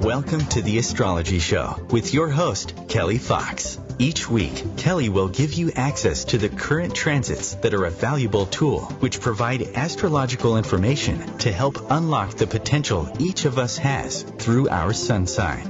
Welcome to the Astrology Show with your host, Kelly Fox. Each week, Kelly will give you access to the current transits that are a valuable tool which provide astrological information to help unlock the potential each of us has through our sun sign.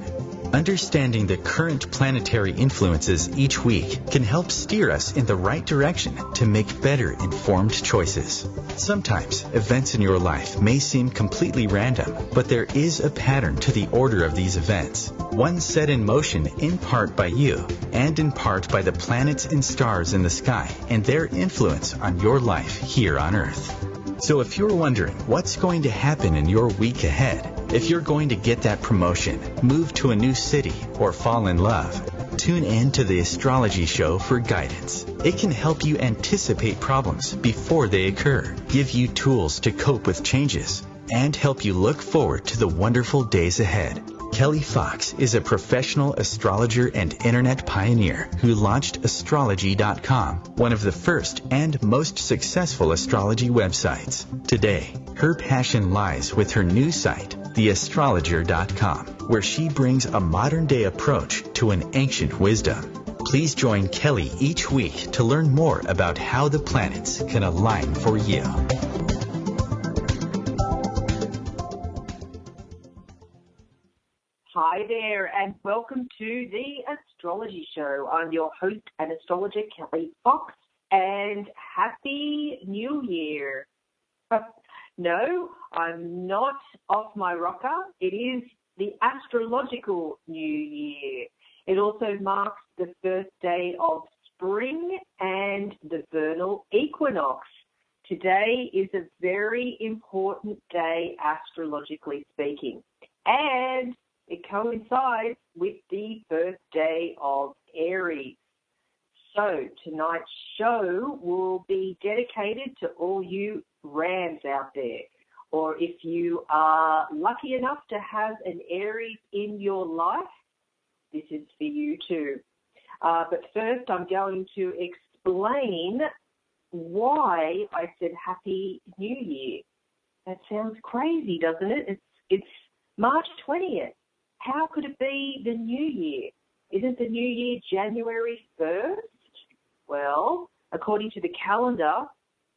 Understanding the current planetary influences each week can help steer us in the right direction to make better informed choices. Sometimes events in your life may seem completely random, but there is a pattern to the order of these events, one set in motion in part by you and in part by the planets and stars in the sky and their influence on your life here on Earth. So if you're wondering what's going to happen in your week ahead, if you're going to get that promotion, move to a new city, or fall in love, tune in to the Astrology Show for guidance. It can help you anticipate problems before they occur, give you tools to cope with changes, and help you look forward to the wonderful days ahead. Kelly Fox is a professional astrologer and internet pioneer who launched astrology.com, one of the first and most successful astrology websites. Today, her passion lies with her new site, theastrologer.com, where she brings a modern-day approach to an ancient wisdom. Please join Kelly each week to learn more about how the planets can align for you. Hi there, and welcome to the Astrology Show. I'm your host and astrologer, Kelly Fox, and Happy New Year. No, I'm not off my rocker. It is the astrological New Year. It also marks the first day of spring and the Vernal Equinox. Today is a very important day, astrologically speaking, and it coincides with the birthday of Aries. So tonight's show will be dedicated to all you Rams out there, or if you are lucky enough to have an Aries in your life, this is for you too. But first I'm going to explain why I said Happy New Year. That sounds crazy, doesn't it? It's March 20th. How could it be the new year? Isn't the new year January 1st? Well, according to the calendar,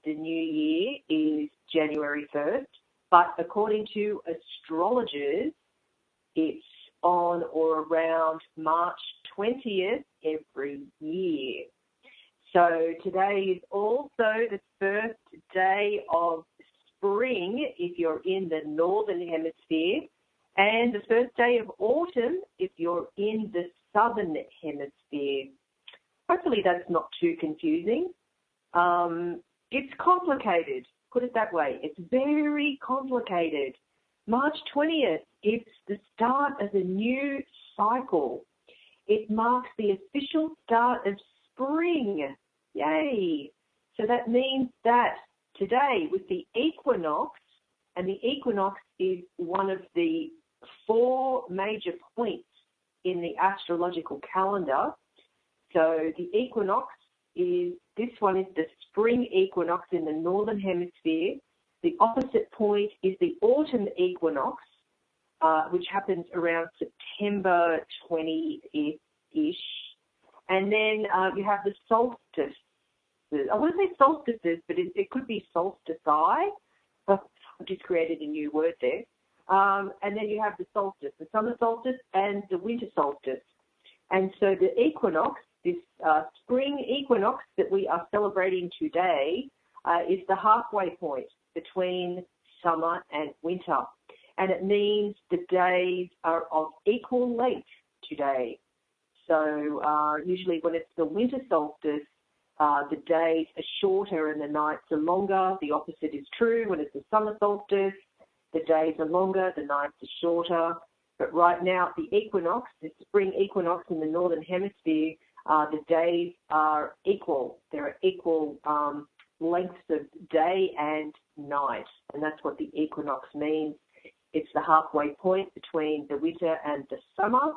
the new year is January 1st, but according to astrologers, it's on or around March 20th every year. So today is also the first day of spring if you're in the Northern Hemisphere, and the first day of autumn if you're in the Southern Hemisphere. Hopefully that's not too confusing. It's complicated, put it that way. It's very complicated. March 20th, it's the start of a new cycle. It marks the official start of spring. Yay! So that means that today with the equinox, and the equinox is one of the 4 major points in the astrological calendar. So the equinox this one is the spring equinox in the Northern Hemisphere. The opposite point is the autumn equinox, which happens around September 20-ish. And then you have the solstice. I want to say solstices, but it could be solstici. I've just created a new word there. And then you have the solstice, the summer solstice and the winter solstice. And so the equinox, this spring equinox that we are celebrating today, is the halfway point between summer and winter. And it means the days are of equal length today. So usually when it's the winter solstice, the days are shorter and the nights are longer. The opposite is true. When it's the summer solstice, the days are longer, the nights are shorter. But right now, the equinox, the spring equinox in the Northern Hemisphere, the days are equal. There are equal lengths of day and night, and that's what the equinox means. It's the halfway point between the winter and the summer,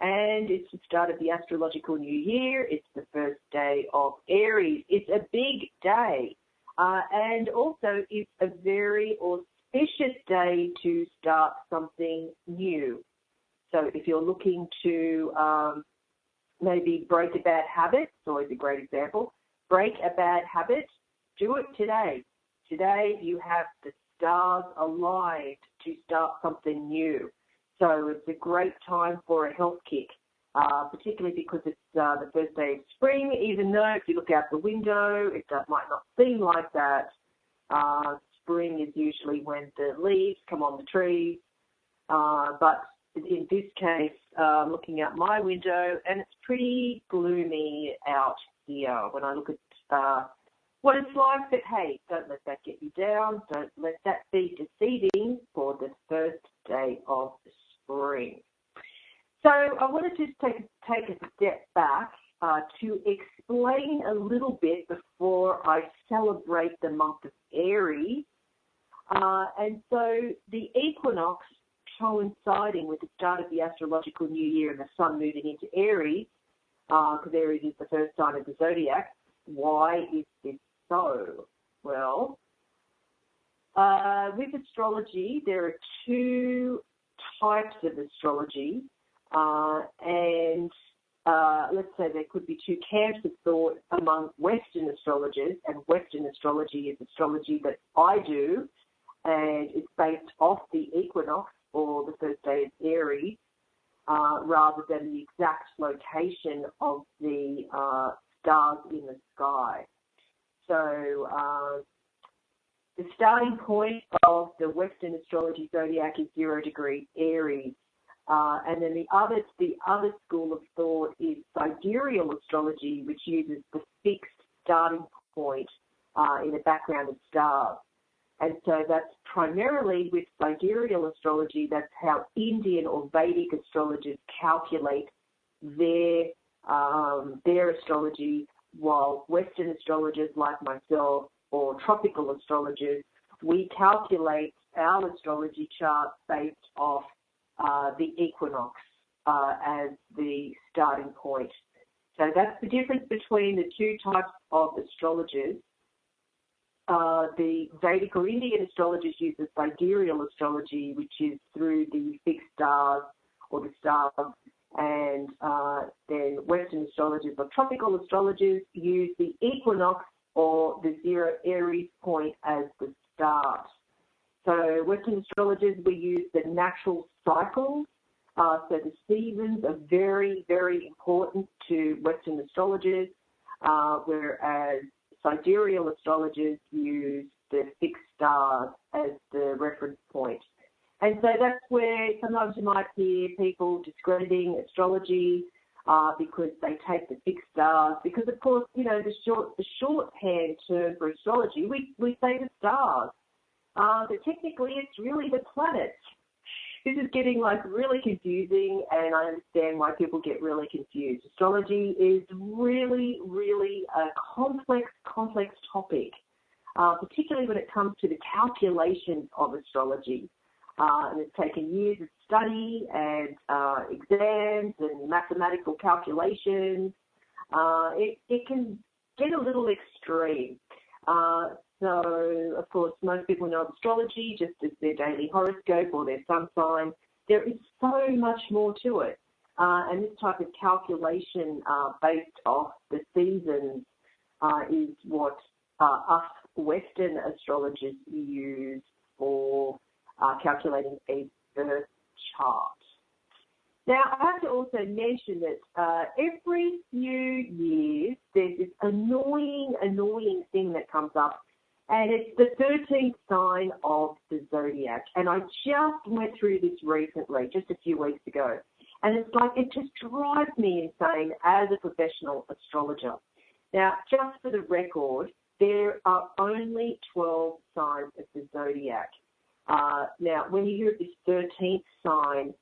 and it's the start of the astrological new year. It's the first day of Aries. It's a big day, and also it's a very auspicious day to start something new. So if you're looking to maybe break a bad habit, it's always a great example. Break a bad habit, do it today. Today you have the stars aligned to start something new. So it's a great time for a health kick, particularly because it's the first day of spring, even though if you look out the window, it might not seem like that. Spring is usually when the leaves come on the trees, but in this case, looking out my window, and it's pretty gloomy out here when I look at what it's like. But hey, don't let that get you down. Don't let that be deceiving for the first day of spring. So I wanted to take a step back to explain a little bit before I celebrate the month of Aries. And so the equinox coinciding with the start of the astrological new year and the sun moving into Aries, because Aries is the first sign of the zodiac. Why is this so? Well, with astrology, there are two types of astrology, and let's say there could be two camps of thought among Western astrologers, and Western astrology is astrology that I do, and it's based off the equinox, or the first day of Aries, rather than the exact location of the stars in the sky. So the starting point of the Western astrology zodiac is 0 degree Aries. And then the other school of thought is sidereal astrology, which uses the fixed starting point in a background of stars. And so that's primarily with sidereal astrology, that's how Indian or Vedic astrologers calculate their astrology, while Western astrologers like myself or tropical astrologers, we calculate our astrology chart based off the equinox as the starting point. So that's the difference between the two types of astrologers. The Vedic or Indian astrologers use the sidereal astrology, which is through the fixed stars or the stars, and then Western astrologers or tropical astrologers use the equinox or the 0 Aries point as the start. So Western astrologers, we use the natural cycles. So the seasons are very, very important to Western astrologers, whereas sidereal astrologers use the fixed stars as the reference point. And so that's where sometimes you might hear people discrediting astrology because they take the fixed stars. Because, of course, you know, the shorthand term for astrology, we say the stars. But technically it's really the planets. This is getting really confusing, and I understand why people get really confused. Astrology is really, really a complex topic, particularly when it comes to the calculations of astrology. And it's taken years of study and exams and mathematical calculations. It can get a little extreme. So, of course, most people know astrology just as their daily horoscope or their sun sign. There is so much more to it. And this type of calculation based off the seasons is what us Western astrologers use for calculating a birth chart. Now, I have to also mention that every few years there's this annoying thing that comes up, and it's the 13th sign of the zodiac. And I just went through this recently, just a few weeks ago, and it's it just drives me insane as a professional astrologer. Now, just for the record, there are only 12 signs of the zodiac. Now, when you hear of this 13th sign,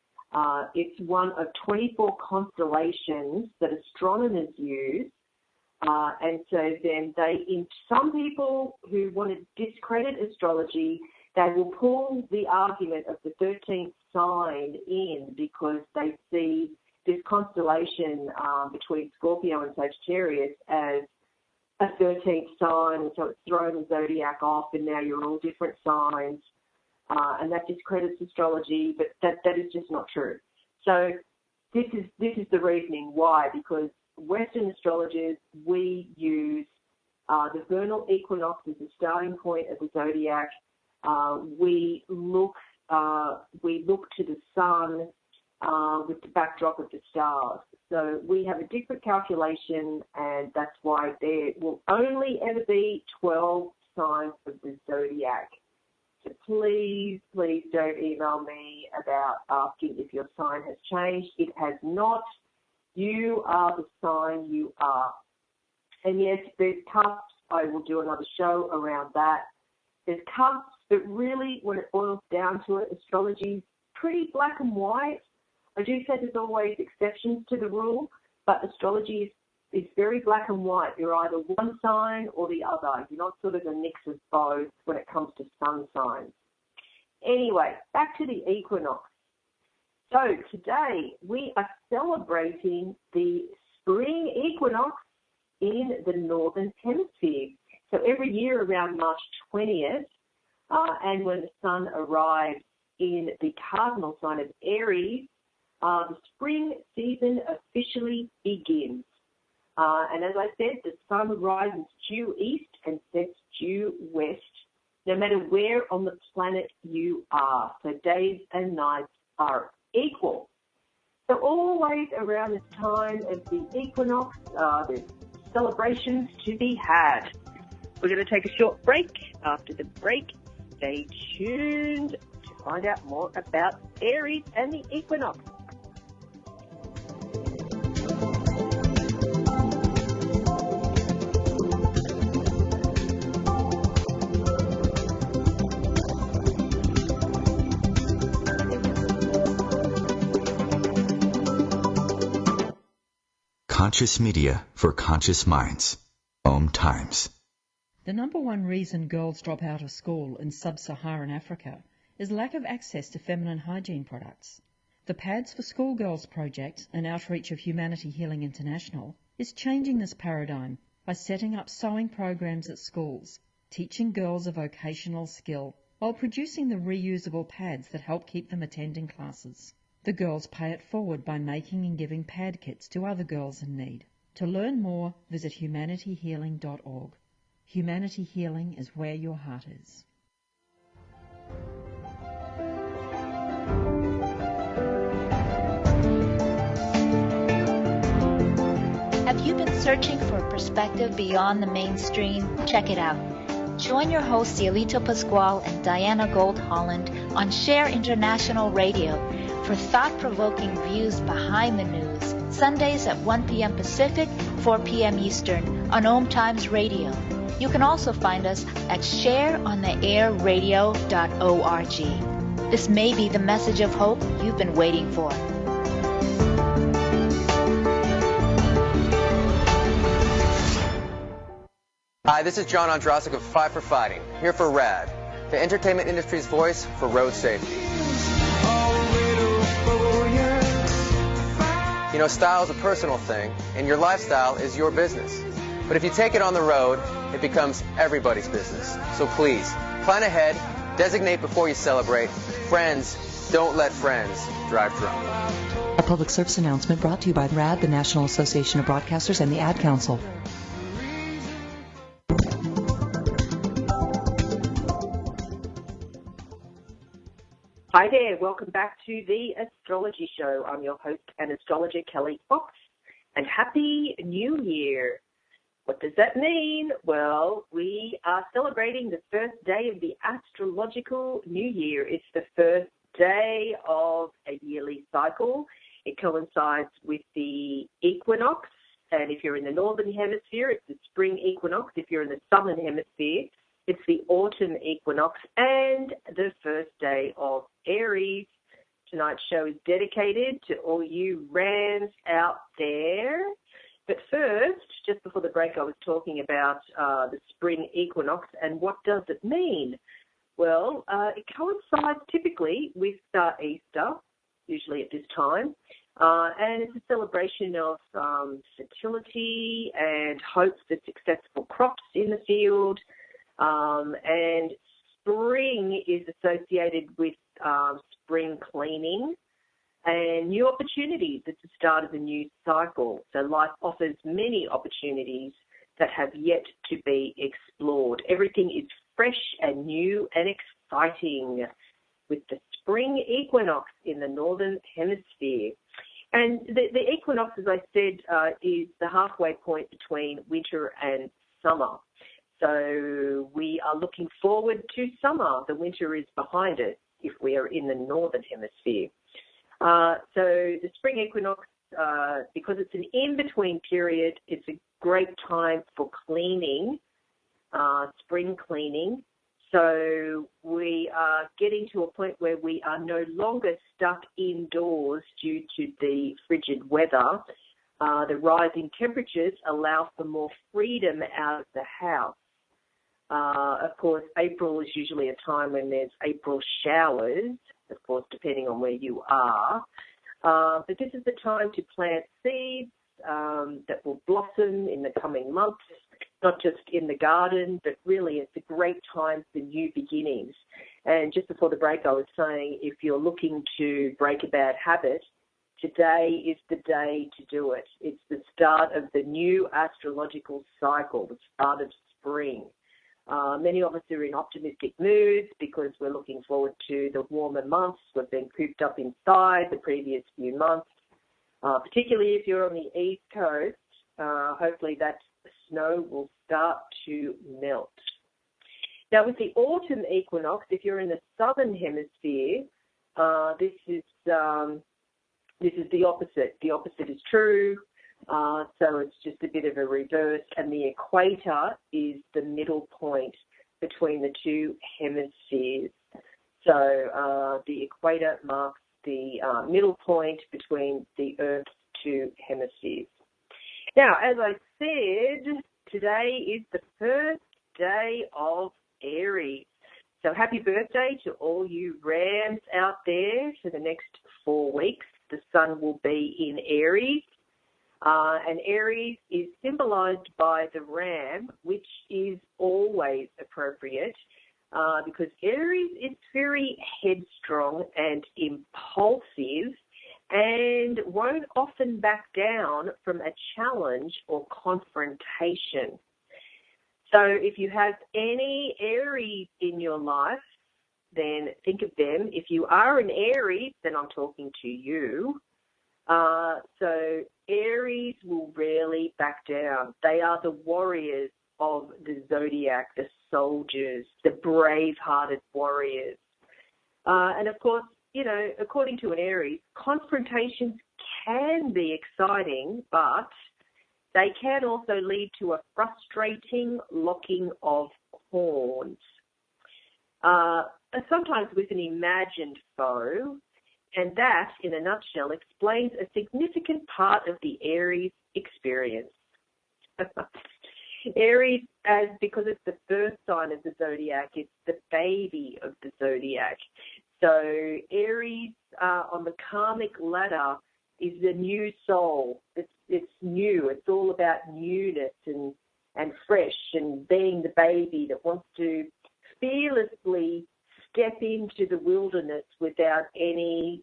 it's one of 24 constellations that astronomers use. And so then some people who want to discredit astrology, they will pull the argument of the 13th sign in because they see this constellation between Scorpio and Sagittarius as a 13th sign, and so it's thrown the zodiac off, and now you're all different signs, and that discredits astrology, but that is just not true. So this is the reasoning why, because Western astrologers, we use the vernal equinox as the starting point of the zodiac. We look to the sun with the backdrop of the stars. So we have a different calculation, and that's why there will only ever be 12 signs of the zodiac. So please don't email me about asking if your sign has changed. It has not. You are the sign you are. And yes, there's cusps. I will do another show around that. There's cusps, but really when it boils down to it, astrology is pretty black and white. I do say there's always exceptions to the rule, but astrology is very black and white. You're either one sign or the other. You're not sort of a mix of both when it comes to sun signs. Anyway, back to the equinox. So today we are celebrating the spring equinox in the Northern Hemisphere. So every year around March 20th, and when the sun arrives in the cardinal sign of Aries, the spring season officially begins. And as I said, the sun rises due east and sets due west, no matter where on the planet you are. So days and nights are equal. So always around this time of the equinox, there's celebrations to be had. We're going to take a short break. After the break, stay tuned to find out more about Aries and the equinox. Conscious media for conscious minds. OMTimes. The number one reason girls drop out of school in sub-Saharan Africa is lack of access to feminine hygiene products. The Pads for Schoolgirls project, an outreach of Humanity Healing International, is changing this paradigm by setting up sewing programs at schools, teaching girls a vocational skill, while producing the reusable pads that help keep them attending classes. The girls pay it forward by making and giving pad kits to other girls in need. To learn more, visit humanityhealing.org. Humanity Healing is where your heart is. Have you been searching for a perspective beyond the mainstream? Check it out. Join your hosts Cielito Pascual and Diana Gold Holland on Share International Radio for thought-provoking views behind the news, Sundays at 1 p.m. Pacific, 4 p.m. Eastern on OMTimes Radio. You can also find us at shareontheairradio.org. This may be the message of hope you've been waiting for. Hi, this is John Ondrasik of Five for Fighting, here for RAD, the entertainment industry's voice for road safety. You know, style is a personal thing, and your lifestyle is your business. But if you take it on the road, it becomes everybody's business. So please, plan ahead, designate before you celebrate. Friends, don't let friends drive drunk. A public service announcement brought to you by RAD, the National Association of Broadcasters, and the Ad Council. Hi there, welcome back to the Astrology Show. I'm your host and astrologer, Kelly Fox, and Happy New Year. What does that mean? Well, we are celebrating the first day of the astrological new year. It's the first day of a yearly cycle. It coincides with the equinox, and if you're in the Northern Hemisphere, it's the Spring Equinox. If you're in the Southern Hemisphere, it's the autumn equinox and the first day of Aries. Tonight's show is dedicated to all you Rams out there. But first, just before the break, I was talking about the spring equinox and what does it mean? Well, it coincides typically with Easter, usually at this time. And it's a celebration of fertility and hope for successful crops in the field. And spring is associated with spring cleaning and new opportunities. It's the start of a new cycle. So life offers many opportunities that have yet to be explored. Everything is fresh and new and exciting with the Spring Equinox in the Northern Hemisphere. And the equinox, as I said, is the halfway point between winter and summer. So we are looking forward to summer. The winter is behind us if we are in the Northern Hemisphere. So the Spring Equinox, because it's an in-between period, it's a great time for cleaning, spring cleaning. So we are getting to a point where we are no longer stuck indoors due to the frigid weather. The rising temperatures allow for more freedom out of the house. Of course, April is usually a time when there's April showers, of course, depending on where you are. But this is the time to plant seeds that will blossom in the coming months, not just in the garden, but really it's a great time for new beginnings. And just before the break, I was saying if you're looking to break a bad habit, today is the day to do it. It's the start of the new astrological cycle, the start of spring. Many of us are in optimistic moods because we're looking forward to the warmer months. We've been cooped up inside the previous few months, particularly if you're on the East Coast. Hopefully that snow will start to melt. Now, with the autumn equinox, if you're in the Southern Hemisphere, this is the opposite. The opposite is true. So it's just a bit of a reverse, and the equator is the middle point between the two hemispheres. So the equator marks the middle point between the Earth's two hemispheres. Now, as I said, today is the first day of Aries. So happy birthday to all you Rams out there for the next 4 weeks. The sun will be in Aries. And Aries is symbolized by the ram, which is always appropriate because Aries is very headstrong and impulsive and won't often back down from a challenge or confrontation. So if you have any Aries in your life, then think of them. If you are an Aries, then I'm talking to you. So Aries will rarely back down. They are the warriors of the zodiac, the soldiers, the brave-hearted warriors. And of course, you know, according to an Aries, confrontations can be exciting, but they can also lead to a frustrating locking of horns. Sometimes with an imagined foe. And that, in a nutshell, explains a significant part of the Aries experience. Aries, because it's the first sign of the zodiac, it's the baby of the zodiac. So Aries on the karmic ladder is the new soul. It's new. It's all about newness and fresh and being the baby that wants to fearlessly step into the wilderness without any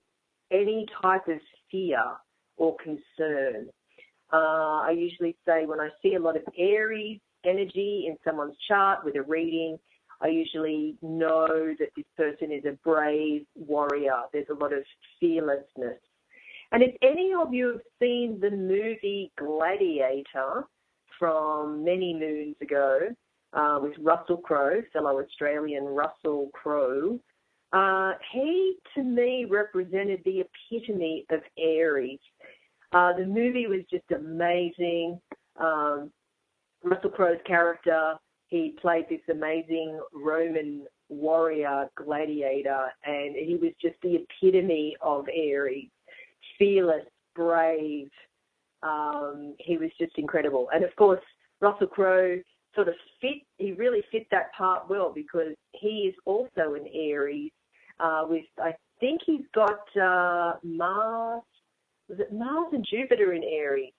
type of fear or concern. I usually say when I see a lot of Aries energy in someone's chart with a reading, I usually know that this person is a brave warrior. There's a lot of fearlessness. And if any of you have seen the movie Gladiator from many moons ago, with Russell Crowe, fellow Australian Russell Crowe, he, to me, represented the epitome of Aries. The movie was just amazing. Russell Crowe's character, he played this amazing Roman warrior gladiator, and he was just the epitome of Aries. Fearless, brave. He was just incredible. And, of course, Russell Crowe he really fit that part well because he is also an Aries, I think he's got Mars. Was it Mars and Jupiter in Aries?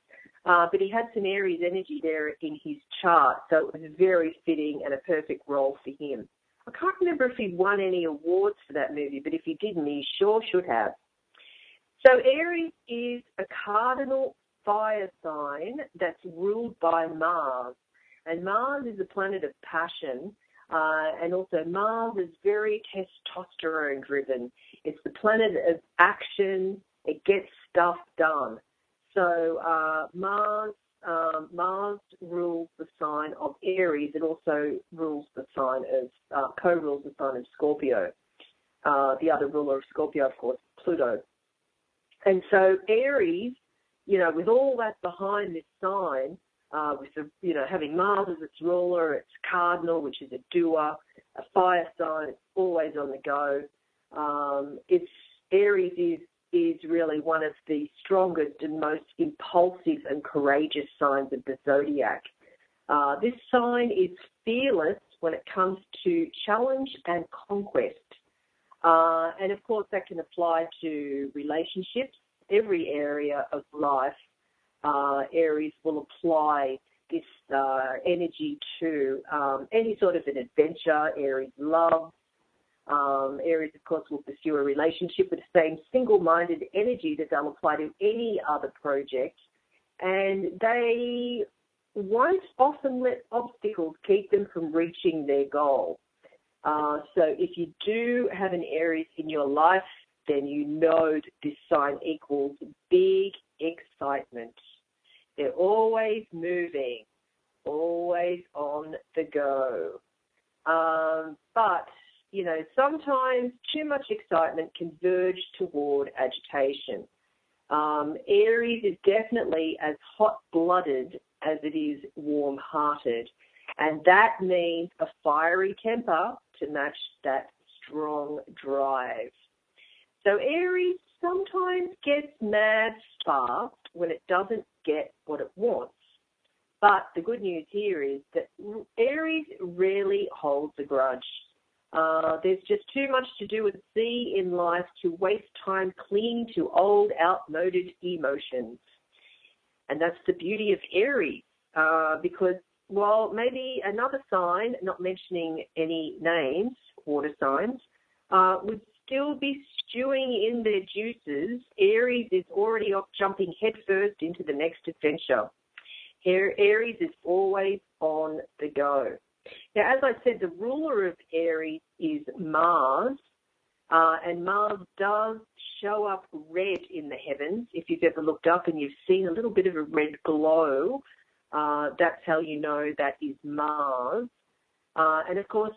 But he had some Aries energy there in his chart, so it was very fitting and a perfect role for him. I can't remember if he won any awards for that movie, but if he didn't, he sure should have. So Aries is a cardinal fire sign that's ruled by Mars. And Mars is a planet of passion, and also Mars is very testosterone-driven. It's the planet of action. It gets stuff done. So Mars rules the sign of Aries. It also rules the sign of, co-rules the sign of Scorpio. The other ruler of Scorpio, of course, Pluto. And so Aries, with all that behind this sign, with the, having Mars as its ruler, its cardinal, which is a doer, a fire sign, it's always on the go. Aries is really one of the strongest and most impulsive and courageous signs of the zodiac. This sign is fearless when it comes to challenge and conquest. And of course that can apply to relationships, every area of life. Aries will apply this energy to any sort of an adventure. Aries loves. Aries, of course, will pursue a relationship with the same single-minded energy that they'll apply to any other project. And they won't often let obstacles keep them from reaching their goal. So if you do have an Aries in your life, then you know that this sign equals big excitement. They're always moving, always on the go. But, sometimes too much excitement can verge toward agitation. Aries is definitely as hot-blooded as it is warm-hearted, and that means a fiery temper to match that strong drive. So Aries sometimes gets mad fast when it doesn't get what it wants. But the good news here is that Aries rarely holds a grudge. There's just too much to do and see in life to waste time clinging to old, outmoded emotions. And that's the beauty of Aries, because while maybe another sign, not mentioning any names, water signs, would still be stewing in their juices, Aries is already off jumping headfirst into the next adventure. Aries is always on the go. Now, as I said, the ruler of Aries is Mars, and Mars does show up red in the heavens. If you've ever looked up and you've seen a little bit of a red glow, that's how you know that is Mars. And, of course,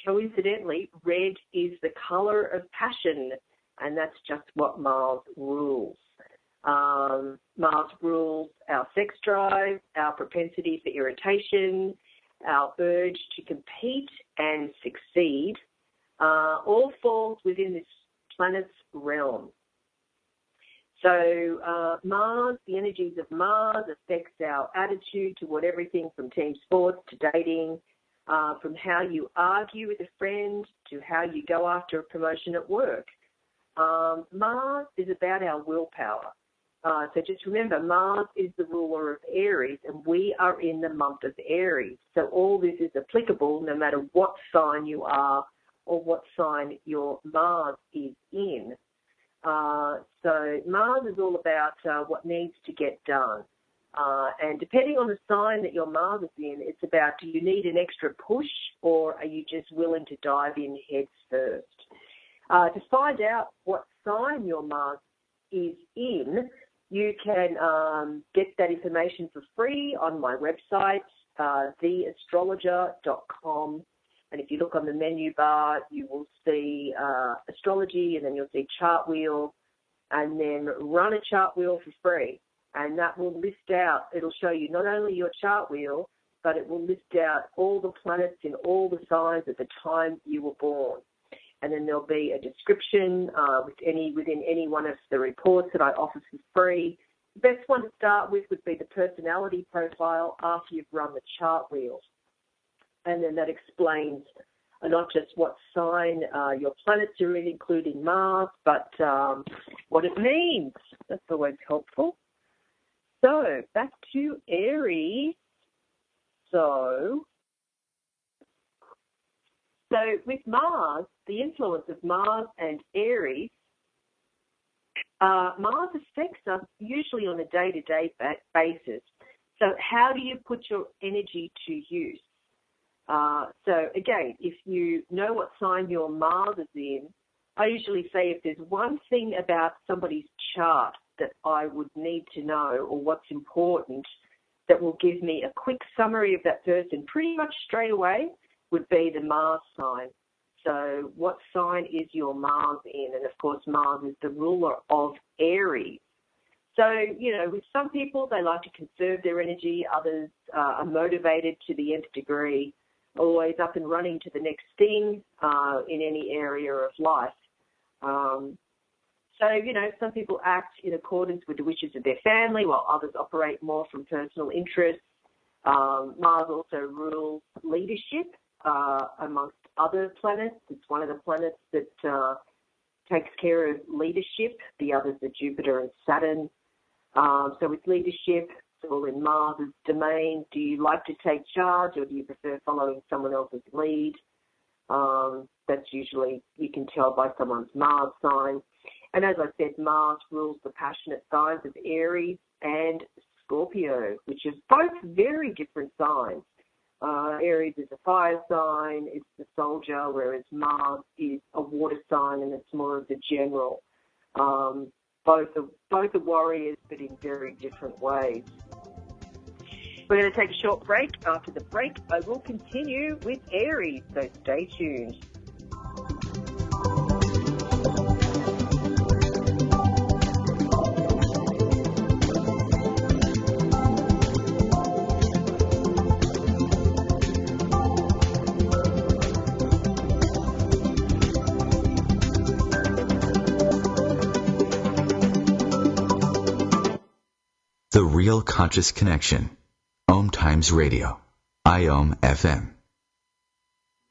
coincidentally, red is the color of passion, and that's just what Mars rules. Mars rules our sex drive, our propensity for irritation, our urge to compete and succeed, all falls within this planet's realm. So Mars, the energies of Mars affects our attitude toward everything from team sports to dating, from how you argue with a friend to how you go after a promotion at work. Mars is about our willpower. So just remember, Mars is the ruler of Aries, and we are in the month of Aries. So all this is applicable no matter what sign you are or what sign your Mars is in. So Mars is all about what needs to get done. And depending on the sign that your Mars is in, it's about, do you need an extra push, or are you just willing to dive in head first? To find out what sign your Mars is in, you can get that information for free on my website, theastrologer.com. And if you look on the menu bar, you will see astrology, and then you'll see chart wheel, and then run a chart wheel for free. And that will list out, it'll show you not only your chart wheel, but it will list out all the planets in all the signs at the time you were born. And then there'll be a description within any one of the reports that I offer for free. The best one to start with would be the personality profile after you've run the chart wheel. And then that explains not just what sign your planets are in, including Mars, but what it means. That's always helpful. So, back to Aries. So with Mars, the influence of Mars and Aries, Mars affects us usually on a day-to-day basis. So how do you put your energy to use? So again, if you know what sign your Mars is in, I usually say if there's one thing about somebody's chart that I would need to know, or what's important, that will give me a quick summary of that person pretty much straight away, would be the Mars sign. So what sign is your Mars in? And of course, Mars is the ruler of Aries. So, with some people, they like to conserve their energy. Others are motivated to the nth degree, always up and running to the next thing in any area of life. So, some people act in accordance with the wishes of their family, while others operate more from personal interests. Mars also rules leadership amongst other planets. It's one of the planets that takes care of leadership. The others are Jupiter and Saturn. So with leadership, it's all in Mars' domain. Do you like to take charge, or do you prefer following someone else's lead? That's usually, you can tell by someone's Mars sign. And as I said, Mars rules the passionate signs of Aries and Scorpio, which are both very different signs. Aries is a fire sign, it's the soldier, whereas Mars is a water sign and it's more of the general. Both are warriors, but in very different ways. We're going to take a short break. After the break, I will continue with Aries, so stay tuned. The Real Conscious Connection. OMTimes Radio. IOM FM.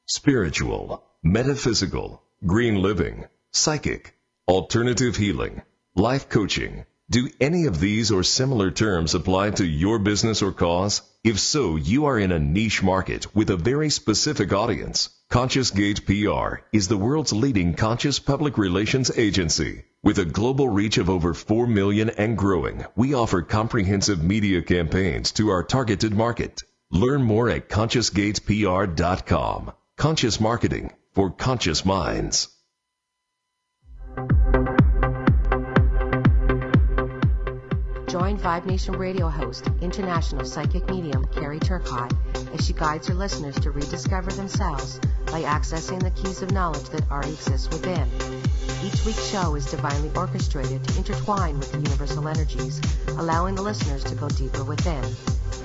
Spiritual, metaphysical, green living, psychic, alternative healing, life coaching. Do any of these or similar terms apply to your business or cause? If so, you are in a niche market with a very specific audience. Conscious Gate PR is the world's leading conscious public relations agency. With a global reach of over 4 million and growing, we offer comprehensive media campaigns to our targeted market. Learn more at ConsciousGatesPR.com. Conscious marketing for conscious minds. Join Vibe Nation radio host, international psychic medium Carrie Turcotte, as she guides her listeners to rediscover themselves by accessing the keys of knowledge that already exist within. Each week's show is divinely orchestrated to intertwine with the universal energies, allowing the listeners to go deeper within.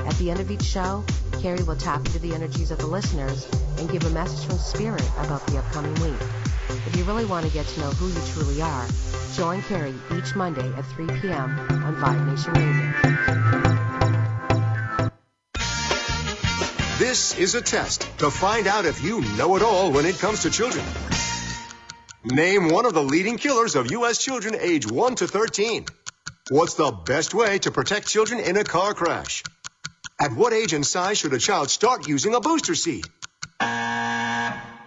At the end of each show, Carrie will tap into the energies of the listeners and give a message from Spirit about the upcoming week. If you really want to get to know who you truly are, join Carrie each Monday at 3 p.m. on Vibe Nation Radio. This is a test to find out if you know it all when it comes to children. Name one of the leading killers of U.S. children age 1 to 13. What's the best way to protect children in a car crash? At what age and size should a child start using a booster seat?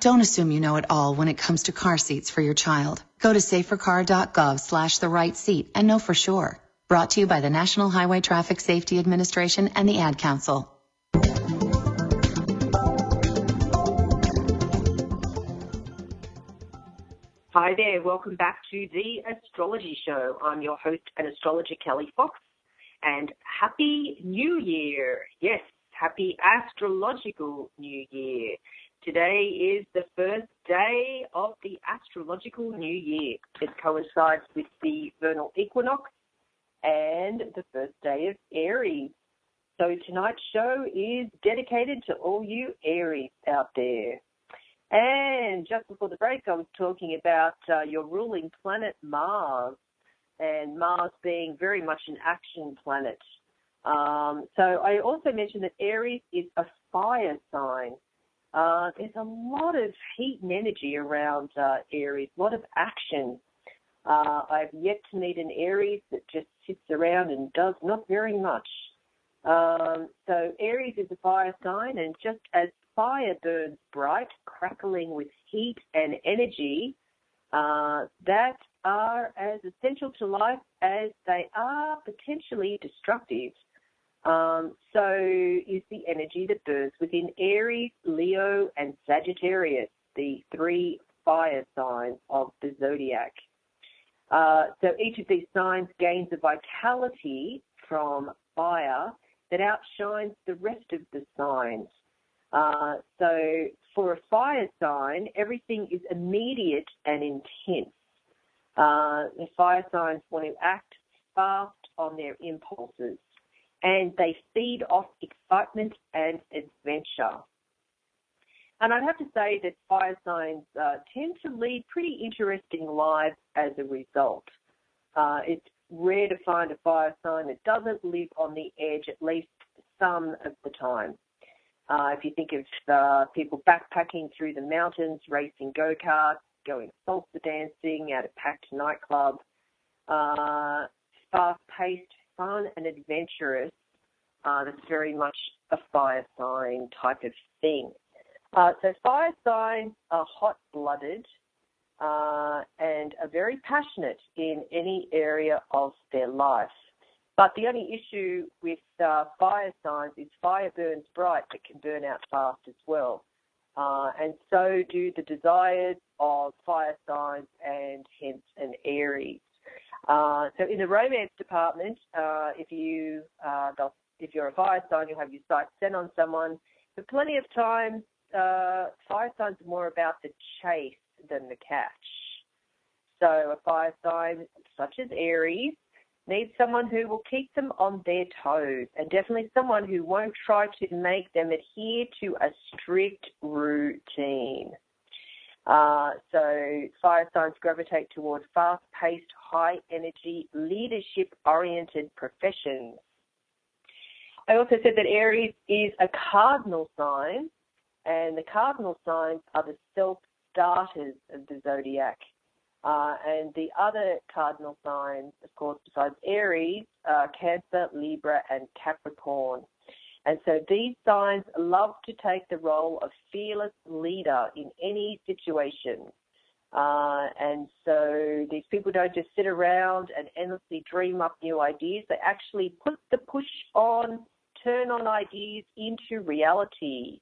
Don't assume you know it all when it comes to car seats for your child. Go to safercar.gov/the-right-seat and know for sure. Brought to you by the National Highway Traffic Safety Administration and the Ad Council. Hi there, welcome back to the Astrology Show. I'm your host and astrologer, Kelly Fox, and Happy New Year. Yes, Happy Astrological New Year. Today is the first day of the astrological new year. It coincides with the Vernal Equinox and the first day of Aries. So tonight's show is dedicated to all you Aries out there. And just before the break, I was talking about your ruling planet Mars, and Mars being very much an action planet. So I also mentioned that Aries is a fire sign. There's a lot of heat and energy around Aries, a lot of action. I've yet to meet an Aries that just sits around and does not very much. So Aries is a fire sign, and just as fire burns bright, crackling with heat and energy, that are as essential to life as they are potentially destructive. So is the energy that burns within Aries, Leo, and Sagittarius, the 3 fire signs of the zodiac. So each of these signs gains a vitality from fire that outshines the rest of the signs. So for a fire sign, everything is immediate and intense. The fire signs want to act fast on their impulses, and they feed off excitement and adventure. And I'd have to say that fire signs tend to lead pretty interesting lives as a result. It's rare to find a fire sign that doesn't live on the edge at least some of the time. If you think of people backpacking through the mountains, racing go-karts, going salsa dancing at a packed nightclub, fast-paced, fun and adventurous, that's very much a fire sign type of thing. So fire signs are hot-blooded and are very passionate in any area of their life. But the only issue with fire signs is fire burns bright but can burn out fast as well. And so do the desires of fire signs and hence an Aries. So in the romance department, if you're a fire sign, you'll have your sights set on someone. But plenty of times, fire signs are more about the chase than the catch. So a fire sign such as Aries needs someone who will keep them on their toes, and definitely someone who won't try to make them adhere to a strict routine. So fire signs gravitate toward fast-paced, high-energy, leadership-oriented professions. I also said that Aries is a cardinal sign, and the cardinal signs are the self-starters of the zodiac. And the other cardinal signs, of course, besides Aries, are Cancer, Libra, and Capricorn. And so these signs love to take the role of fearless leader in any situation. And so these people don't just sit around and endlessly dream up new ideas. They actually put the push on, turn on ideas into reality.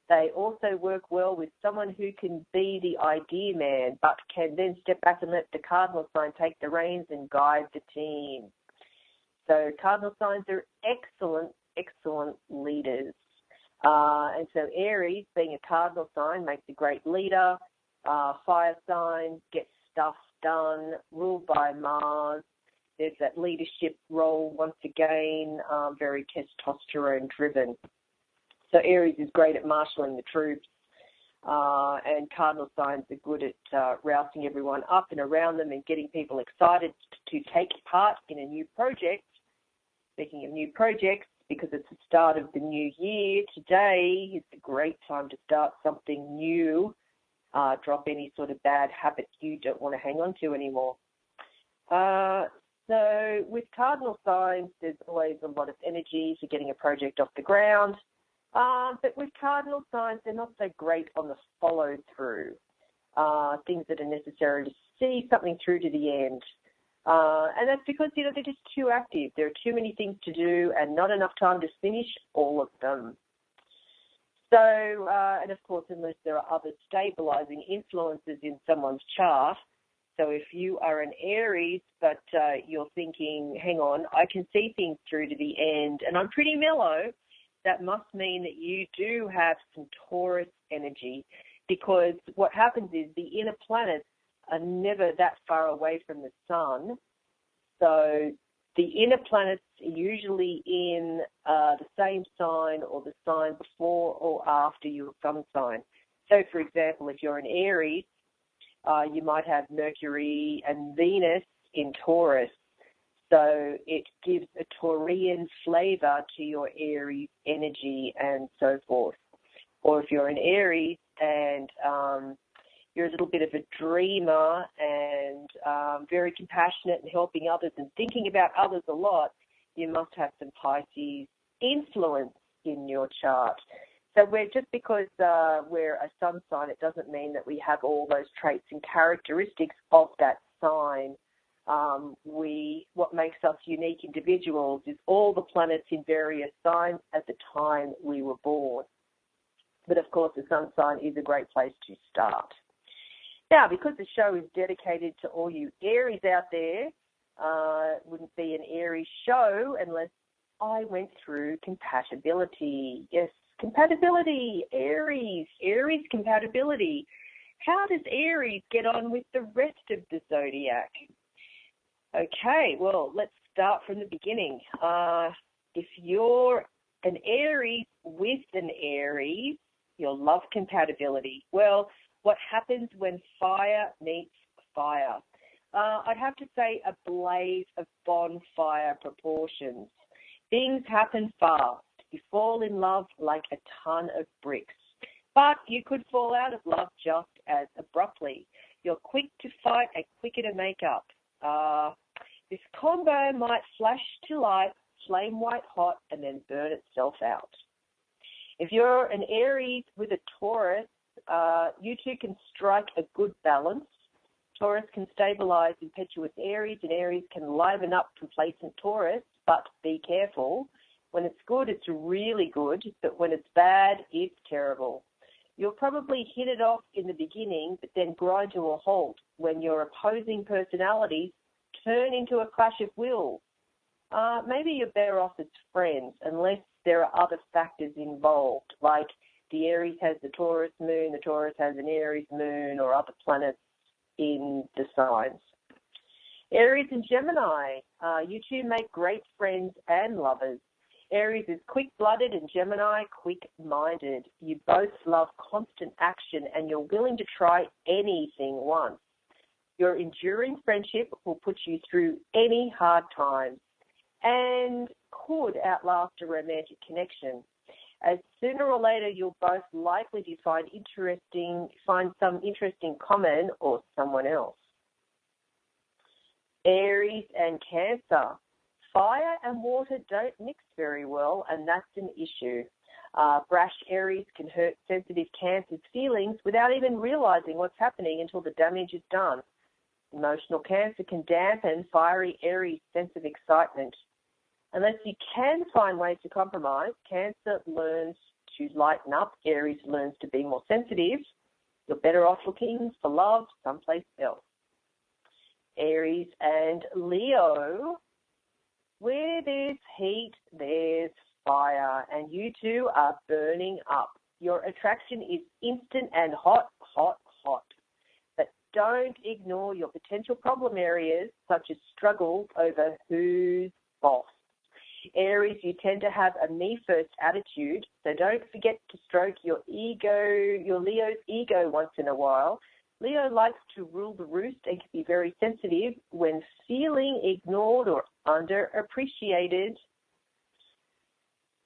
They also work well with someone who can be the idea man, but can then step back and let the cardinal sign take the reins and guide the team. So cardinal signs are excellent leaders. And so Aries, being a cardinal sign, makes a great leader. Fire sign, gets stuff done, ruled by Mars. There's that leadership role once again, very testosterone driven. So Aries is great at marshalling the troops, and cardinal signs are good at rousing everyone up and around them and getting people excited to take part in a new project. Speaking of new projects, because it's the start of the new year, today is a great time to start something new, drop any sort of bad habits you don't want to hang on to anymore. So with cardinal signs, there's always a lot of energy for getting a project off the ground. But with cardinal signs, they're not so great on the follow-through, things that are necessary to see something through to the end. And that's because, they're just too active. There are too many things to do and not enough time to finish all of them. So, and of course, unless there are other stabilizing influences in someone's chart. So if you are an Aries, but you're thinking, hang on, I can see things through to the end and I'm pretty mellow, that must mean that you do have some Taurus energy, because what happens is the inner planets are never that far away from the sun. So the inner planets are usually in the same sign or the sign before or after your sun sign. So, for example, if you're an Aries, you might have Mercury and Venus in Taurus. So it gives a Taurian flavor to your Aries energy and so forth. Or if you're an Aries and you're a little bit of a dreamer and very compassionate and helping others and thinking about others a lot, you must have some Pisces influence in your chart. So just because we're a sun sign, it doesn't mean that we have all those traits and characteristics of that sign. What makes us unique individuals is all the planets in various signs at the time we were born. But of course, the sun sign is a great place to start. Now, because the show is dedicated to all you Aries out there, it wouldn't be an Aries show unless I went through compatibility. Yes, compatibility, Aries compatibility. How does Aries get on with the rest of the zodiac? Okay, well, let's start from the beginning. If you're an Aries with an Aries, you'll love compatibility. Well, what happens when fire meets fire? I'd have to say a blaze of bonfire proportions. Things happen fast. You fall in love like a ton of bricks. But you could fall out of love just as abruptly. You're quick to fight and quicker to make up. This combo might flash to life, flame white hot, and then burn itself out. If you're an Aries with a Taurus, you two can strike a good balance. Taurus can stabilize impetuous Aries, and Aries can liven up complacent Taurus, but be careful. When it's good, it's really good, but when it's bad, it's terrible. You'll probably hit it off in the beginning, but then grind to a halt when your opposing personalities turn into a clash of wills. Maybe you're better off as friends, unless there are other factors involved, like the Aries has the Taurus moon, the Taurus has an Aries moon, or other planets in the signs. Aries and Gemini, you two make great friends and lovers. Aries is quick-blooded and Gemini quick-minded. You both love constant action and you're willing to try anything once. Your enduring friendship will put you through any hard times and could outlast a romantic connection. As sooner or later, you'll both likely to find some interesting common or someone else. Aries and Cancer. Fire and water don't mix very well, and that's an issue. Brash Aries can hurt sensitive Cancer's feelings without even realizing what's happening until the damage is done. Emotional Cancer can dampen fiery Aries' sense of excitement. Unless you can find ways to compromise, Cancer learns to lighten up, Aries learns to be more sensitive. You're better off looking for love someplace else. Aries and Leo. Where there's heat, there's fire, and you two are burning up. Your attraction is instant and hot, hot, hot. But don't ignore your potential problem areas, such as struggles over who's boss. Aries, you tend to have a me-first attitude, so don't forget to stroke your Leo's ego once in a while. Leo likes to rule the roost and can be very sensitive when feeling ignored or underappreciated.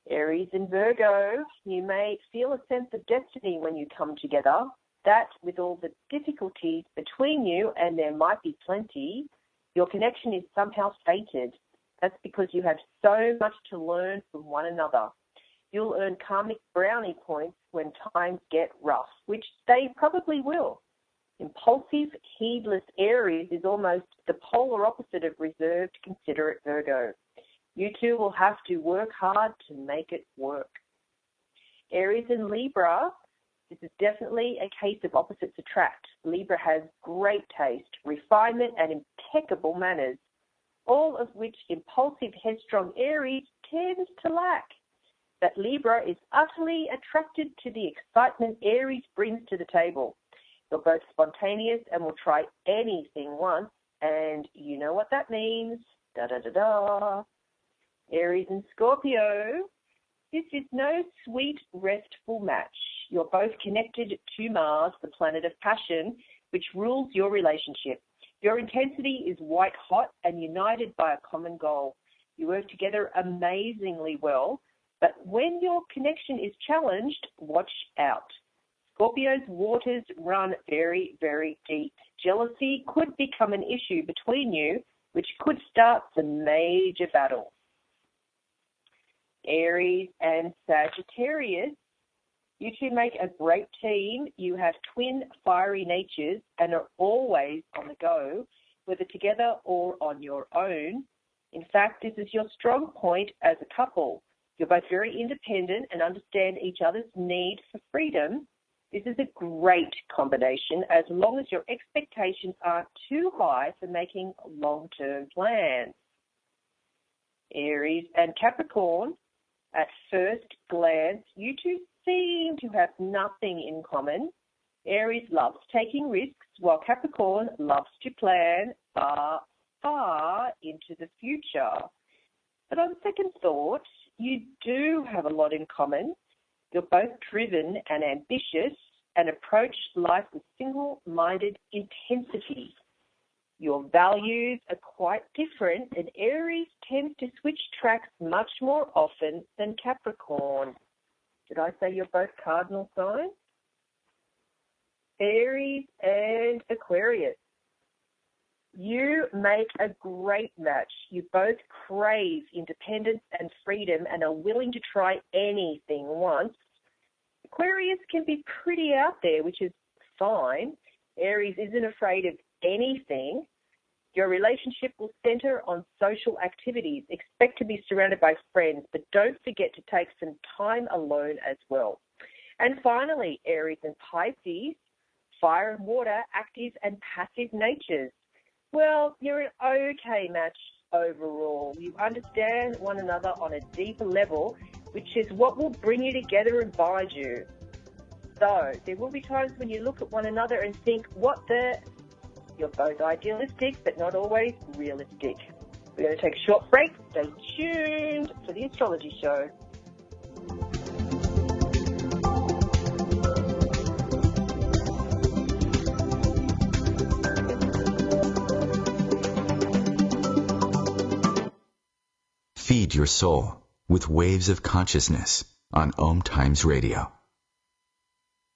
Aries and Virgo, you may feel a sense of destiny when you come together. That, with all the difficulties between you, and there might be plenty, your connection is somehow fated. That's because you have so much to learn from one another. You'll earn karmic brownie points when times get rough, which they probably will. Impulsive, heedless Aries is almost the polar opposite of reserved, considerate Virgo. You two will have to work hard to make it work. Aries and Libra, this is definitely a case of opposites attract. Libra has great taste, refinement, and impeccable manners, all of which impulsive, headstrong Aries tends to lack. But Libra is utterly attracted to the excitement Aries brings to the table. You're both spontaneous and will try anything once, and you know what that means. Da-da-da-da. Aries and Scorpio. This is no sweet, restful match. You're both connected to Mars, the planet of passion, which rules your relationship. Your intensity is white hot and united by a common goal. You work together amazingly well, But when your connection is challenged, watch out. Scorpio's waters run very, very deep. Jealousy could become an issue between you, which could start the major battle. Aries and Sagittarius, you two make a great team. You have twin fiery natures and are always on the go, whether together or on your own. In fact, this is your strong point as a couple. You're both very independent and understand each other's need for freedom. This is a great combination as long as your expectations aren't too high for making long-term plans. Aries and Capricorn, at first glance, you two seem to have nothing in common. Aries loves taking risks, while Capricorn loves to plan far, far into the future. But on second thought, you do have a lot in common. You're both driven and ambitious and approach life with single-minded intensity. Your values are quite different, and Aries tends to switch tracks much more often than Capricorn. Did I say you're both cardinal signs? Aries and Aquarius. You make a great match. You both crave independence and freedom and are willing to try anything once. Aquarius can be pretty out there, which is fine. Aries isn't afraid of anything. Your relationship will center on social activities. Expect to be surrounded by friends, but don't forget to take some time alone as well. And finally, Aries and Pisces, fire and water, active and passive natures. Well, you're an okay match overall. You understand one another on a deeper level, which is what will bring you together and bind you. So there will be times when you look at one another and think, you're both idealistic, but not always realistic. We're going to take a short break. Stay tuned for the Astrology Show. Feed your soul with waves of consciousness on OMTimes Radio.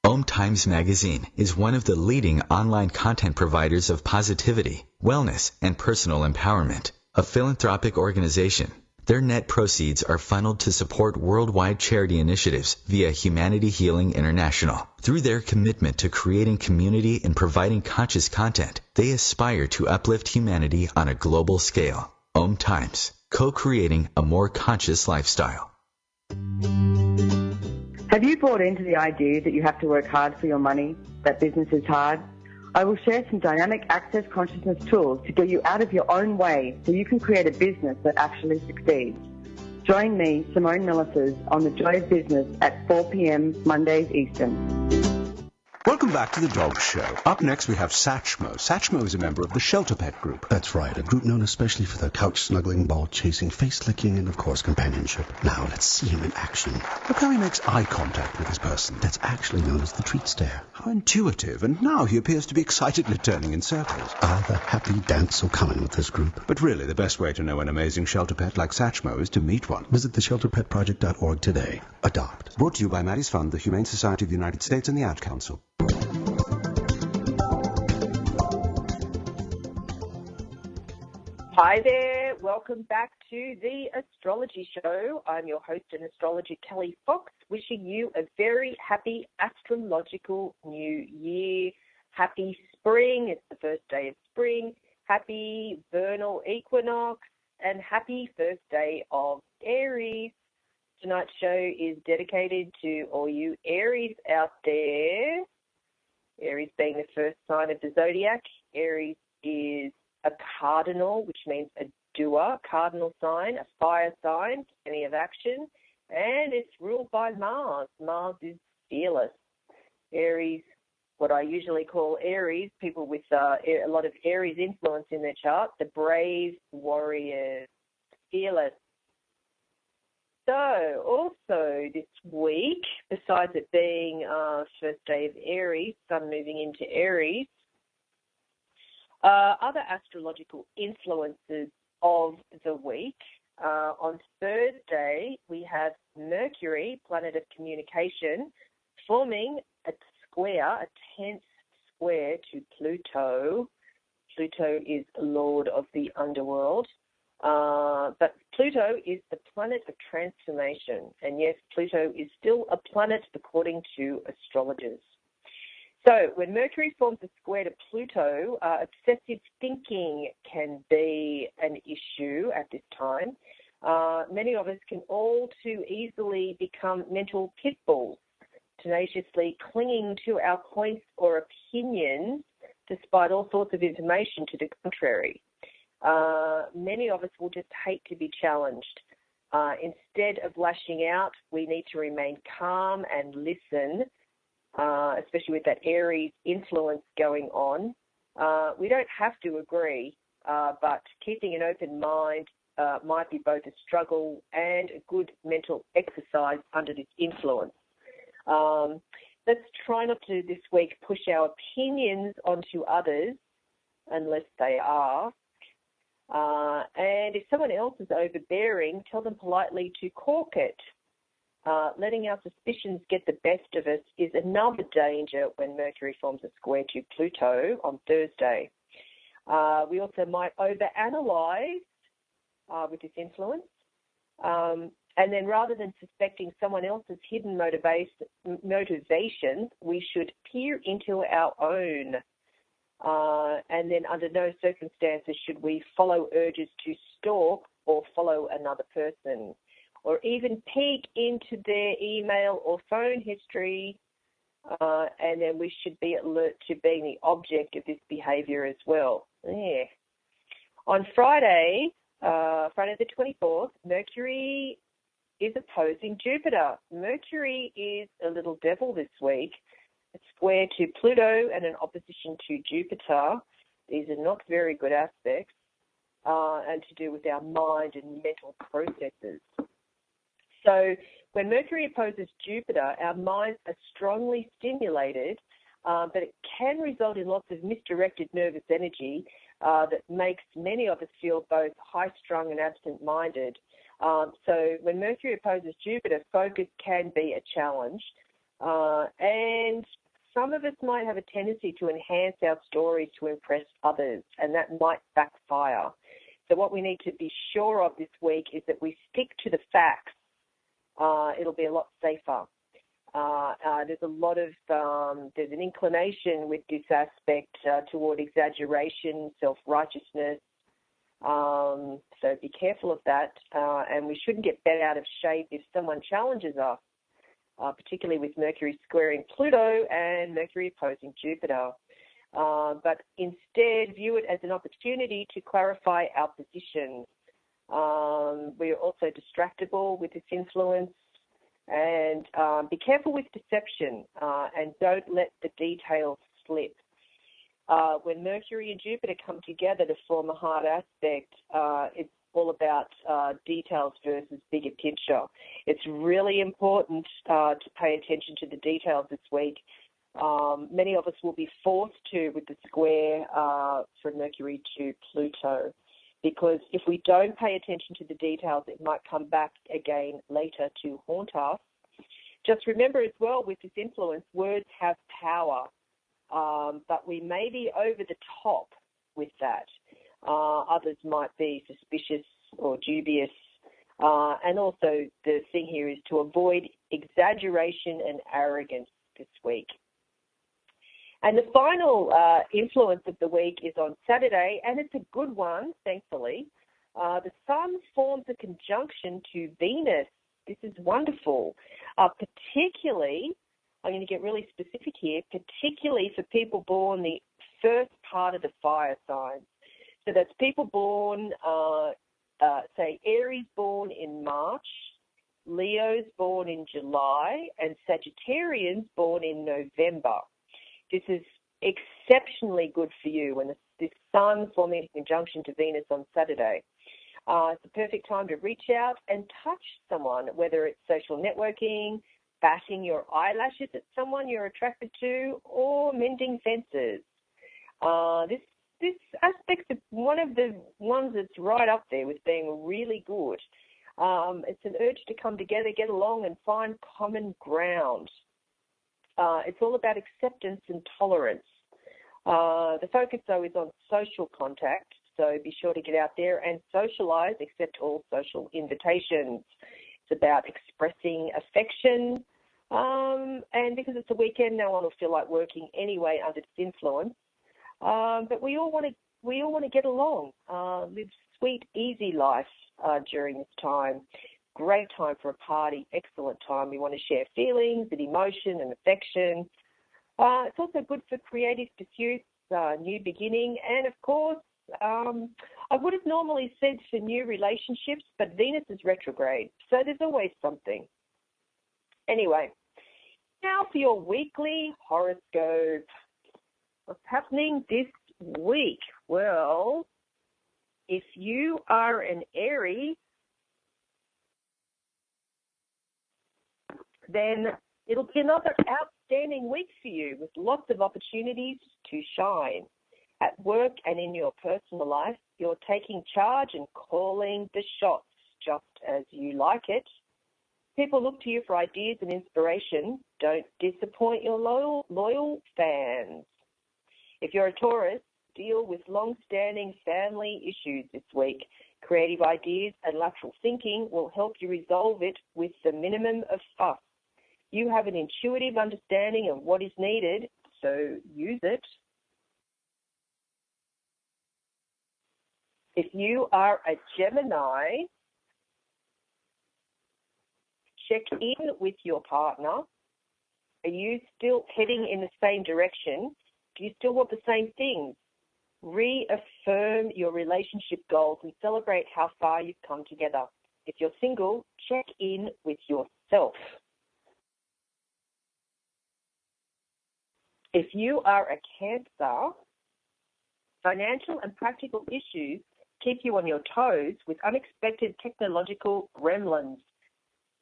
OMTimes Magazine is one of the leading online content providers of positivity, wellness, and personal empowerment. A philanthropic organization, their net proceeds are funneled to support worldwide charity initiatives via Humanity Healing International. Through their commitment to creating community and providing conscious content, they aspire to uplift humanity on a global scale. OMTimes, co-creating a more conscious lifestyle. Have you bought into the idea that you have to work hard for your money, that business is hard? I will share some dynamic access consciousness tools to get you out of your own way so you can create a business that actually succeeds. Join me, Simone Millisers, on The Joy of Business at 4 p.m. Mondays Eastern. Welcome back to The Dog Show. Up next we have Satchmo. Satchmo is a member of the Shelter Pet Group. That's right, a group known especially for their couch-snuggling, ball-chasing, face-licking, and, of course, companionship. Now, let's see him in action. Look how he makes eye contact with his person. That's actually known as the treat stare. How intuitive, and now he appears to be excitedly turning in circles. Ah, the happy dance will come in with this group. But really, the best way to know an amazing shelter pet like Satchmo is to meet one. Visit theshelterpetproject.org today. Adopt. Brought to you by Maddie's Fund, the Humane Society of the United States, and the Ad Council. Hi there, welcome back to the Astrology Show. I'm your host and astrologer, Kelly Fox, wishing you a very happy astrological new year. Happy spring, it's the first day of spring. Happy Vernal Equinox and happy first day of Aries. Tonight's show is dedicated to all you Aries out there. Aries being the first sign of the zodiac. Aries is a cardinal, which means a doer, cardinal sign, a fire sign, plenty of action, and it's ruled by Mars. Mars is fearless. Aries, what I usually call Aries, people with a lot of Aries influence in their chart, the brave warriors, fearless. So also this week, besides it being first day of Aries, Sun moving into Aries, other astrological influences of the week. On Thursday, we have Mercury, planet of communication, forming a square, a tense square to Pluto. Pluto is lord of the underworld. But Pluto is the planet of transformation. And yes, Pluto is still a planet according to astrologers. So when Mercury forms a square to Pluto, obsessive thinking can be an issue at this time. Many of us can all too easily become mental pit bulls, tenaciously clinging to our points or opinions despite all sorts of information to the contrary. Many of us will just hate to be challenged. Instead of lashing out, we need to remain calm and listen, especially with that Aries influence going on. We don't have to agree, but keeping an open mind might be both a struggle and a good mental exercise under this influence. Let's try not to this week push our opinions onto others unless they are. And if someone else is overbearing, tell them politely to cork it. Letting our suspicions get the best of us is another danger when Mercury forms a square to Pluto on Thursday. We also might overanalyze with this influence. And then rather than suspecting someone else's hidden motivations, we should peer into our own. And then under no circumstances should we follow urges to stalk or follow another person, or even peek into their email or phone history. And then we should be alert to being the object of this behavior as well. Yeah. On Friday the 24th, Mercury is opposing Jupiter. Mercury is a little devil this week. It's square to Pluto and an opposition to Jupiter. These are not very good aspects and to do with our mind and mental processes. So when Mercury opposes Jupiter, our minds are strongly stimulated, but it can result in lots of misdirected nervous energy that makes many of us feel both high-strung and absent-minded. So when Mercury opposes Jupiter, focus can be a challenge. And some of us might have a tendency to enhance our stories to impress others, and that might backfire. So what we need to be sure of this week is that we stick to the facts. It'll be a lot safer. There's an inclination with this aspect toward exaggeration, self-righteousness. So be careful of that. And we shouldn't get bent out of shape if someone challenges us, particularly with Mercury squaring Pluto and Mercury opposing Jupiter. But instead, view it as an opportunity to clarify our position. We are also distractible with this influence. And be careful with deception and don't let the details slip. When Mercury and Jupiter come together to form a hard aspect, it's all about details versus bigger picture. It's really important to pay attention to the details this week. Many of us will be forced to with the square from Mercury to Pluto, because if we don't pay attention to the details, it might come back again later to haunt us. Just remember as well, with this influence, words have power, but we may be over the top with that. Others might be suspicious or dubious. And also the thing here is to avoid exaggeration and arrogance this week. And the final influence of the week is on Saturday, and it's a good one, thankfully. The Sun forms a conjunction to Venus. This is wonderful, particularly, I'm going to get really specific here, particularly for people born the first part of the fire signs. So that's people born, say, Aries born in March, Leos born in July, and Sagittarians born in November. This is exceptionally good for you when this Sun forming a conjunction to Venus on Saturday. It's the perfect time to reach out and touch someone, whether it's social networking, batting your eyelashes at someone you're attracted to, or mending fences. This aspect is one of the ones that's right up there with being really good. It's an urge to come together, get along, and find common ground. It's all about acceptance and tolerance. The focus, though, is on social contact, so be sure to get out there and socialise, accept all social invitations. It's about expressing affection, and because it's a weekend, no one will feel like working anyway under this influence. But we all want to get along, live sweet, easy life during this time. Great time for a party, excellent time. We want to share feelings and emotion and affection. It's also good for creative pursuits, new beginning, and of course, I would have normally said for new relationships, but Venus is retrograde, so there's always something. Anyway, now for your weekly horoscope. What's happening this week? Well, if you are an Aries, then it'll be another outstanding week for you with lots of opportunities to shine. At work and in your personal life, you're taking charge and calling the shots just as you like it. People look to you for ideas and inspiration. Don't disappoint your loyal fans. If you're a Taurus, deal with long-standing family issues this week. Creative ideas and lateral thinking will help you resolve it with the minimum of fuss. You have an intuitive understanding of what is needed, so use it. If you are a Gemini, check in with your partner. Are you still heading in the same direction? Do you still want the same things? Reaffirm your relationship goals and celebrate how far you've come together. If you're single, check in with yourself. If you are a Cancer, financial and practical issues keep you on your toes with unexpected technological gremlins,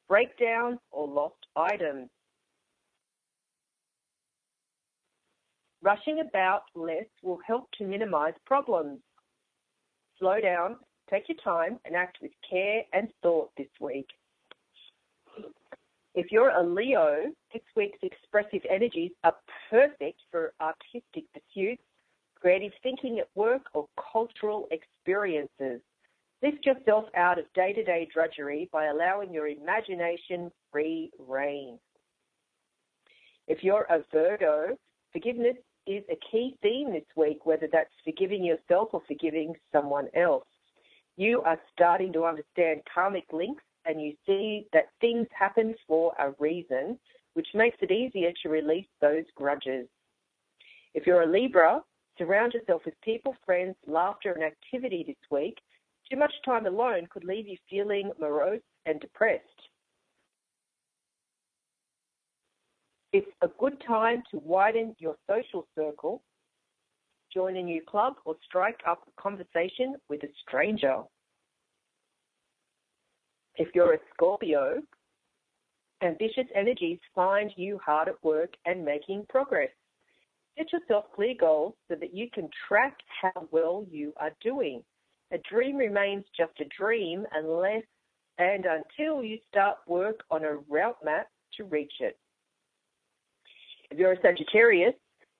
breakdowns, or lost items. Rushing about less will help to minimize problems. Slow down, take your time, and act with care and thought this week. If you're a Leo, this week's expressive energies are perfect for artistic pursuits, creative thinking at work, or cultural experiences. Lift yourself out of day-to-day drudgery by allowing your imagination free rein. If you're a Virgo, forgiveness is a key theme this week, whether that's forgiving yourself or forgiving someone else. You are starting to understand karmic links, and you see that things happen for a reason, which makes it easier to release those grudges. If you're a Libra, surround yourself with people, friends, laughter, and activity this week. Too much time alone could leave you feeling morose and depressed. It's a good time to widen your social circle, join a new club, or strike up a conversation with a stranger. If you're a Scorpio, ambitious energies find you hard at work and making progress. Set yourself clear goals so that you can track how well you are doing. A dream remains just a dream unless and until you start work on a route map to reach it. If you're a Sagittarius,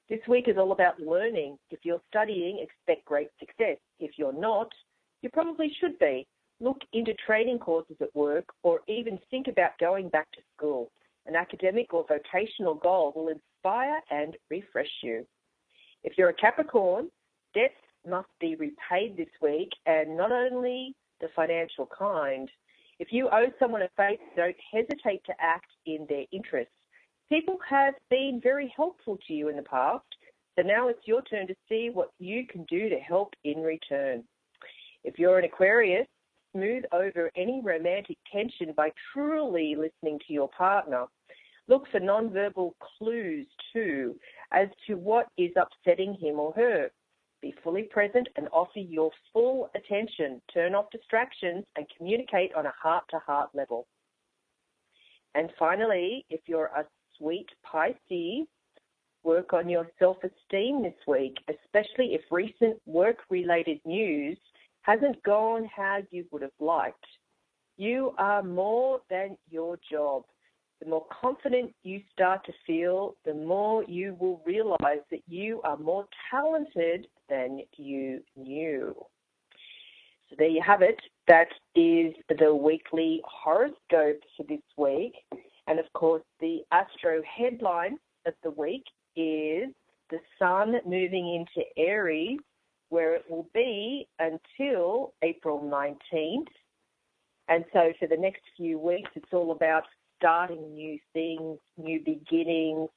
this week is all about learning. If you're studying, expect great success. If you're not, you probably should be. Look into training courses at work, or even think about going back to school. An academic or vocational goal will inspire and refresh you. If you're a Capricorn, debts must be repaid this week, and not only the financial kind. If you owe someone a favour, don't hesitate to act in their interests. People have been very helpful to you in the past, so now it's your turn to see what you can do to help in return. If you're an Aquarius, smooth over any romantic tension by truly listening to your partner. Look for nonverbal clues too as to what is upsetting him or her. Be fully present and offer your full attention. Turn off distractions and communicate on a heart-to-heart level. And finally, if you're a sweet Pisces, work on your self-esteem this week, especially if recent work-related news hasn't gone how you would have liked. You are more than your job. The more confident you start to feel, the more you will realize that you are more talented than you knew. So there you have it. That is the weekly horoscope for this week. And of course, the astro headline of the week is the Sun moving into Aries, where it will be until April 19th. And so for the next few weeks, it's all about starting new things, new beginnings,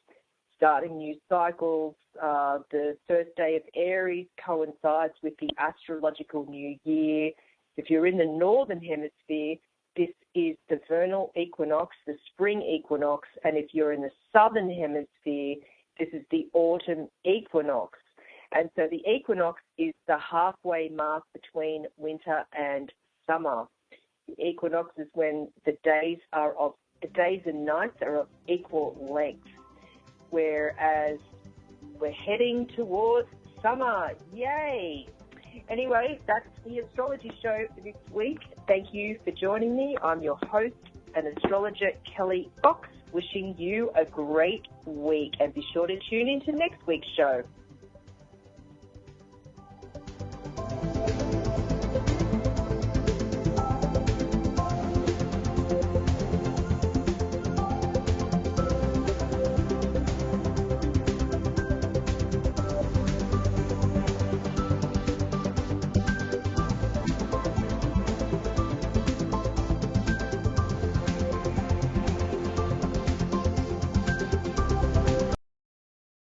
starting new cycles. The first day of Aries coincides with the astrological new year. If you're in the Northern Hemisphere, this is the Vernal Equinox, the Spring Equinox. And if you're in the Southern Hemisphere, this is the Autumn Equinox. And so the equinox is the halfway mark between winter and summer. The equinox is when the days and nights are of equal length, whereas we're heading towards summer. Yay! Anyway, that's the astrology show for this week. Thank you for joining me. I'm your host and astrologer, Kelly Fox, wishing you a great week. And be sure to tune in to next week's show.